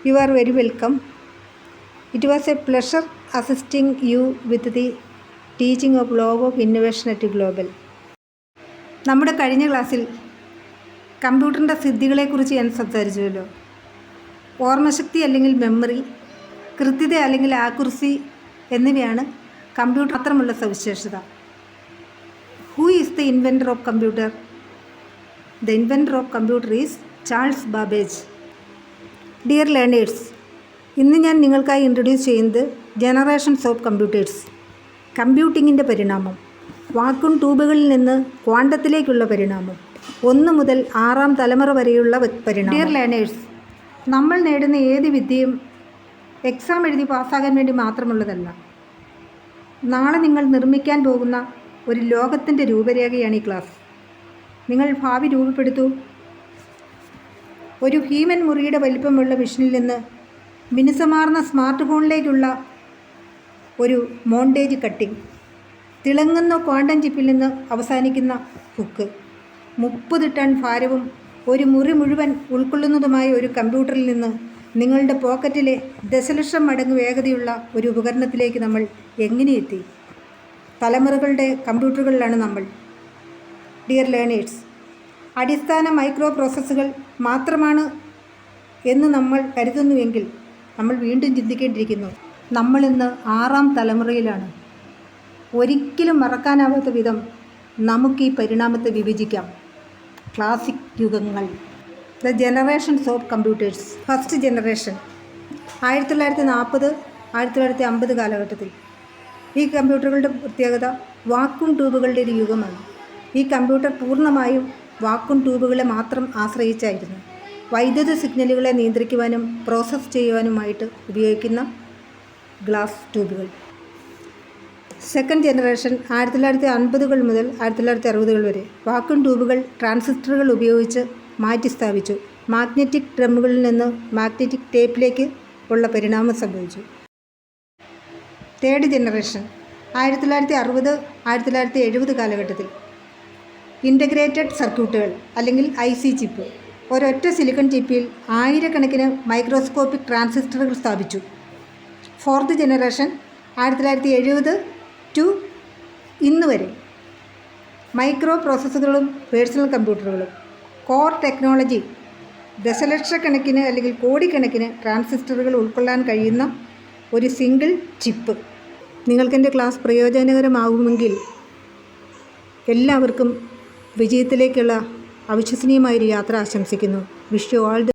You are very welcome. It was a pleasure assisting you with the teaching of Law of Innovation at Global. നമ്മുടെ കഴിഞ്ഞ ക്ലാസ്സിൽ കമ്പ്യൂട്ടറിൻ്റെ സിദ്ധികളെക്കുറിച്ച് ഞാൻ സംസാരിച്ചുവല്ലോ. ഓർമ്മശക്തി അല്ലെങ്കിൽ മെമ്മറി, കൃത്യത അല്ലെങ്കിൽ ആക്യുറസി എന്നിവയാണ് കമ്പ്യൂട്ടർ മാത്രമുള്ള സവിശേഷത. Who is the inventor of computer? The inventor of computer is Charles Babbage. Dear learners, ഇന്ന് ഞാൻ നിങ്ങൾക്കായി ഇൻട്രൊഡ്യൂസ് ചെയ്യുന്നത് ജനറേഷൻസ് ഓഫ് കമ്പ്യൂട്ടേഴ്സ്. കമ്പ്യൂട്ടിങ്ങിൻ്റെ പരിണാമം, വാക്വം ട്യൂബുകളിൽ നിന്ന് ക്വാണ്ടത്തിലേക്കുള്ള പരിണാമം, 1 മുതൽ 6-ാം തലമുറ വരെയുള്ള പരിണാമം. ഡിയർ ലേണേഴ്സ്, നമ്മൾ നേടുന്ന ഏത് വിദ്യയും എക്സാം എഴുതി പാസ്സാകാൻ വേണ്ടി മാത്രമുള്ളതല്ല. നാളെ നിങ്ങൾ നിർമ്മിക്കാൻ പോകുന്ന ഒരു ലോകത്തിൻ്റെ രൂപരേഖയാണ് ഈ ക്ലാസ്. നിങ്ങൾ ഭാവി രൂപപ്പെടുത്തൂ. ഒരു ഹ്യൂമൻ മുറിയുടെ വലിപ്പമുള്ള മിഷനിൽ നിന്ന് മിനുസമാർന്ന സ്മാർട്ട് ഫോണിലേക്കുള്ള ഒരു മോണ്ടേജ് കട്ടിംഗ്, തിളങ്ങുന്ന ക്വാണ്ടം ചിപ്പിൽ നിന്ന് അവസാനിക്കുന്ന ഹുക്ക്, 30 ടൺ ഭാരവും ഒരു മുറി മുഴുവൻ ഉൾക്കൊള്ളുന്നതുമായ ഒരു കമ്പ്യൂട്ടറിൽ നിന്ന് നിങ്ങളുടെ പോക്കറ്റിലെ ദശലക്ഷം മടങ്ങ് വേഗതയുള്ള ഒരു ഉപകരണത്തിലേക്ക് നമ്മൾ എങ്ങനെ എത്തി? തലമുറകളുടെ കമ്പ്യൂട്ടറുകളിലാണ് നമ്മൾ. ഡിയർ ലേണേഴ്സ്, അടിസ്ഥാന മൈക്രോ പ്രോസസ്സുകൾ മാത്രമാണ് എന്ന് നമ്മൾ കരുതുന്നുവെങ്കിൽ നമ്മൾ വീണ്ടും ചിന്തിക്കേണ്ടിയിരിക്കുന്നു. നമ്മളിന്ന് 6-ാം തലമുറയിലാണ്. ഒരിക്കലും മറക്കാനാവാത്ത വിധം നമുക്ക് ഈ പരിണാമത്തെ വിഭജിക്കാം. ക്ലാസിക് യുഗങ്ങൾ, the generations of computers. First generation 1940-1950 കാലഘട്ടത്തിൽ. ഈ കമ്പ്യൂട്ടറുകളുടെ പ്രത്യേകത വാക്വം ട്യൂബുകളുടെ ഒരു യുഗമാണ്. ഈ കമ്പ്യൂട്ടർ പൂർണ്ണമായും വാക്വം ട്യൂബുകളെ മാത്രം ആശ്രയിച്ചായിരുന്നു. വൈദ്യുത സിഗ്നലുകളെ നിയന്ത്രിക്കുവാനും പ്രോസസ്സ് ചെയ്യുവാനുമായിട്ട് ഉപയോഗിക്കുന്ന ഗ്ലാസ് ട്യൂബുകൾ. സെക്കൻഡ് ജനറേഷൻ 1950 മുതൽ 1960 വരെ. വാക്വം ട്യൂബുകൾ ട്രാൻസിസ്റ്ററുകൾ ഉപയോഗിച്ച് മാറ്റി സ്ഥാപിച്ചു. മാഗ്നറ്റിക് ഡ്രമ്മുകളിൽ നിന്ന് മാഗ്നറ്റിക് ടേപ്പിലേക്ക് ഉള്ള പരിണാമം സംഭവിച്ചു. തേർഡ് ജനറേഷൻ 1960-1970 കാലഘട്ടത്തിൽ. ഇൻ്റഗ്രേറ്റഡ് സർക്യൂട്ടുകൾ അല്ലെങ്കിൽ IC ചിപ്പ്. ഒരൊറ്റ സിലിക്കൺ ചിപ്പിൽ ആയിരക്കണക്കിന് മൈക്രോസ്കോപ്പിക് ട്രാൻസിസ്റ്ററുകൾ സ്ഥാപിച്ചു. ഫോർത്ത് ജനറേഷൻ 1970 ടു ഇന്ന് വരെ. മൈക്രോ പ്രോസസ്സറുകളും പേഴ്സണൽ കമ്പ്യൂട്ടറുകളും. കോർ ടെക്നോളജി, ദശലക്ഷക്കണക്കിന് അല്ലെങ്കിൽ കോടിക്കണക്കിന് ട്രാൻസിസ്റ്ററുകൾ ഉൾക്കൊള്ളാൻ കഴിയുന്ന ഒരു സിംഗിൾ ചിപ്പ്. നിങ്ങൾക്കെൻ്റെ ക്ലാസ് പ്രയോജനകരമാകുമെങ്കിൽ എല്ലാവർക്കും വിജയത്തിലേക്കുള്ള അവിശ്വസനീയമായൊരു യാത്ര ആശംസിക്കുന്നു. Wish you all